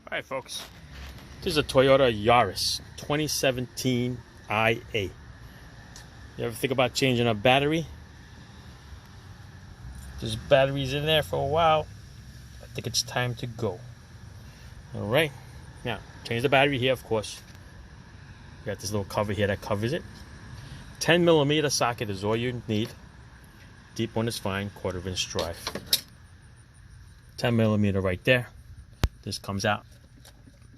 Alright folks, this is a Toyota Yaris 2017 IA. You ever think about changing a battery? This battery's in there for a while. I think it's time to go. Alright, now change the battery here, of course. You got this little cover here that covers it. 10mm socket is all you need. Deep one is fine, 1/4 inch drive. 10mm right there. This comes out.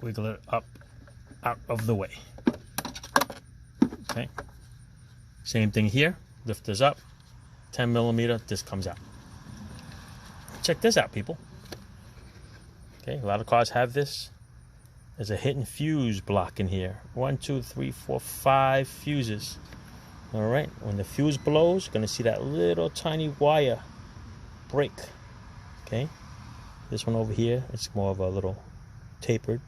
Wiggle it up, out of the way. Okay. Same thing here. Lift this up. 10mm. This comes out. Check this out, people. Okay. A lot of cars have this. There's a hidden fuse block in here. 1, 2, 3, 4, 5 fuses. All right. When the fuse blows, you're gonna see that little tiny wire break. Okay. This one over here, it's more of a little tapered.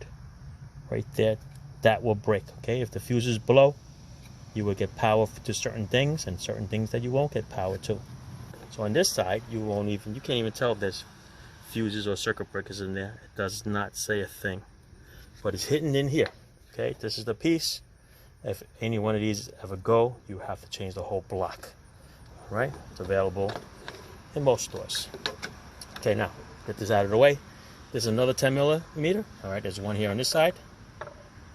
Right there, that will break. Okay, if the fuses blow, you will get power to certain things, and certain things that you won't get power to. So on this side, you can't even tell if there's fuses or circuit breakers in there. It does not say a thing, but it's hidden in here. Okay, this is the piece. If any one of these ever go, you have to change the whole block. All right, it's available in most stores. Okay, now get this out of the way. There's another 10mm. All right, there's one here on this side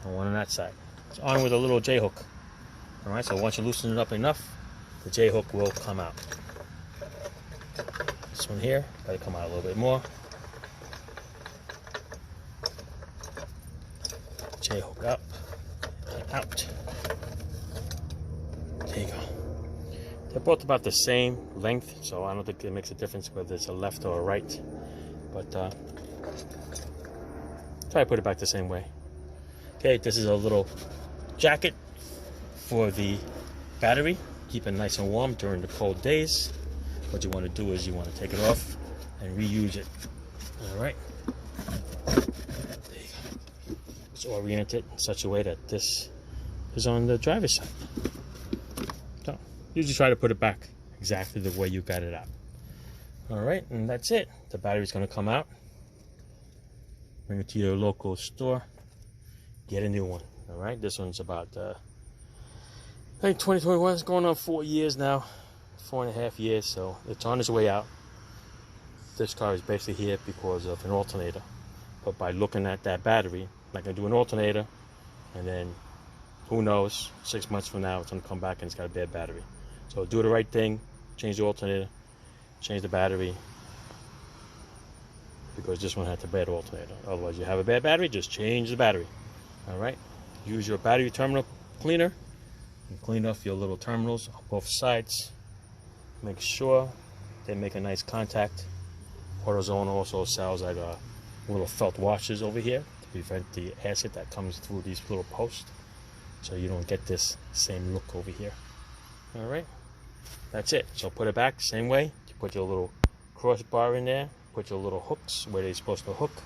and one on that side. It's on with a little J-hook. All right, so once you loosen it up enough, the J-hook will come out. This one here, gotta come out a little bit more. J-hook up and out. There you go. They're both about the same length, so I don't think it makes a difference whether it's a left or a right. But try to put it back the same way. Okay, this is a little jacket for the battery. Keep it nice and warm during the cold days. What you want to do is you want to take it off and reuse it. All right. There you go. It's oriented in such a way that this is on the driver's side. So usually try to put it back exactly the way you got it out. All right, and that's it. The battery's going to come out. Bring it to your local store. Get a new one. All right, this one's about, I think 2021 is going on 4 years now, 4.5 years, so it's on its way out. This car is basically here because of an alternator. But by looking at that battery, like I do an alternator, and then who knows, 6 months from now, it's going to come back and it's got a bad battery. So do the right thing, change the alternator. Change the battery, because this one had the bad alternator. Otherwise, you have a bad battery, just change the battery. All right, use your battery terminal cleaner and clean off your little terminals on both sides. Make sure they make a nice contact. AutoZone also sells like little felt washers over here to prevent the acid that comes through these little posts, so you don't get this same look over here. All right, that's it. So put it back the same way. Put your little crossbar in there. Put your little hooks where they're supposed to hook.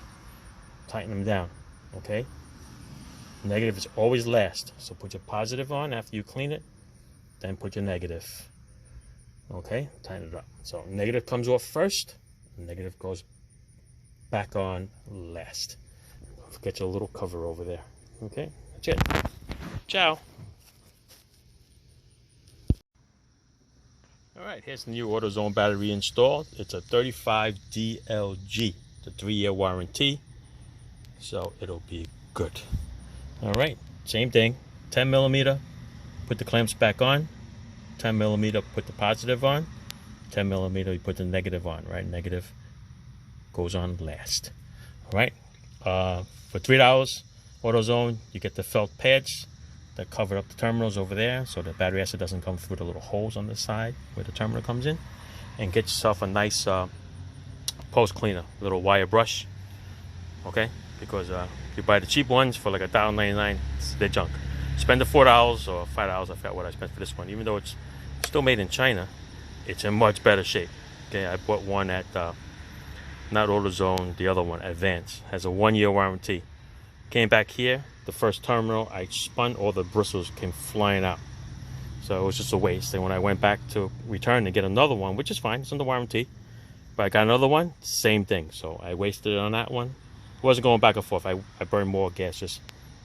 Tighten them down. Okay? Negative is always last. So put your positive on after you clean it. Then put your negative. Okay? Tighten it up. So negative comes off first. Negative goes back on last. Don't forget your little cover over there. Okay? That's it. Ciao. Alright, here's the new AutoZone battery installed. It's a 35DLG. It's a 3-year warranty, so it'll be good. Alright, same thing. 10mm, put the clamps back on. 10mm, put the positive on. 10mm, you put the negative on, right? Negative goes on last. Alright, for $3, AutoZone, you get the felt pads that cover up the terminals over there, so the battery acid doesn't come through the little holes on the side where the terminal comes in. And get yourself a nice post cleaner, little wire brush. Okay, because you buy the cheap ones for like $1.99, they're junk. Spend the $4 or $5. I forgot what I spent for this one. Even though it's still made in China, it's in much better shape. Okay, I bought one at not AutoZone, the other one, Advance. Has a 1-year warranty. Came back here, the first terminal, I spun, all the bristles came flying out. So it was just a waste. And when I went back to return and get another one, which is fine, it's under warranty, but I got another one, same thing. So I wasted it on that one. wasn't going back and forth. I burned more gas just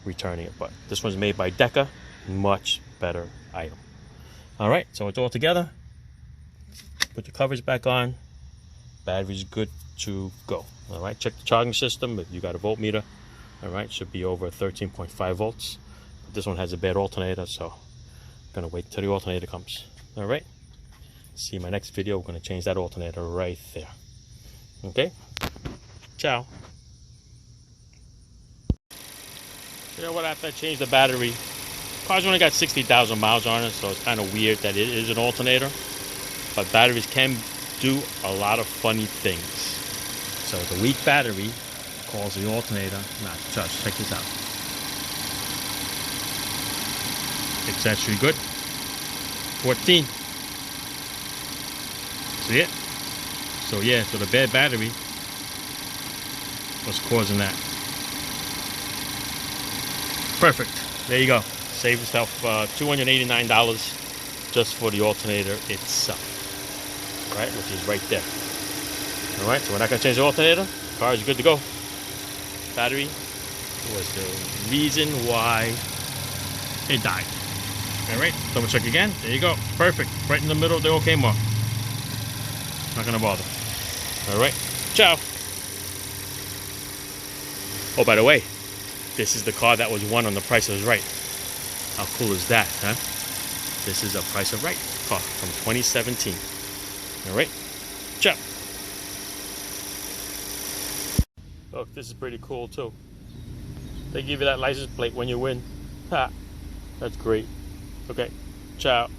returning it. But this one's made by Deca. Much better item. All right, so it's all together. Put your covers back on. Battery's good to go. All right, check the charging system. If you got a voltmeter, all right, should be over 13.5 volts. But this one has a bad alternator, so I'm gonna wait till the alternator comes. All right, see my next video. We're gonna change that alternator right there. Okay, ciao. You know what, after I changed the battery, car's only got 60,000 miles on it, so it's kind of weird that it is an alternator. But batteries can do a lot of funny things. So the weak battery calls the alternator not to charge. Check this out. It's actually good. 14. See it? So yeah, so the bad battery was causing that. Perfect. There you go. Save yourself $289 just for the alternator itself. Right, which is right there. All right, so we're not gonna change the alternator. Car is good to go. Battery was the reason why it died. All right, double check again. There you go. Perfect. Right in the middle of the OK mark. Not gonna bother. All right, ciao. Oh, by the way, this is the car that was won on The Price is Right. How cool is that, huh? This is a Price is Right car from 2017. All right, ciao. Look, this is pretty cool too. They give you that license plate when you win. Ha, that's great. Okay, ciao.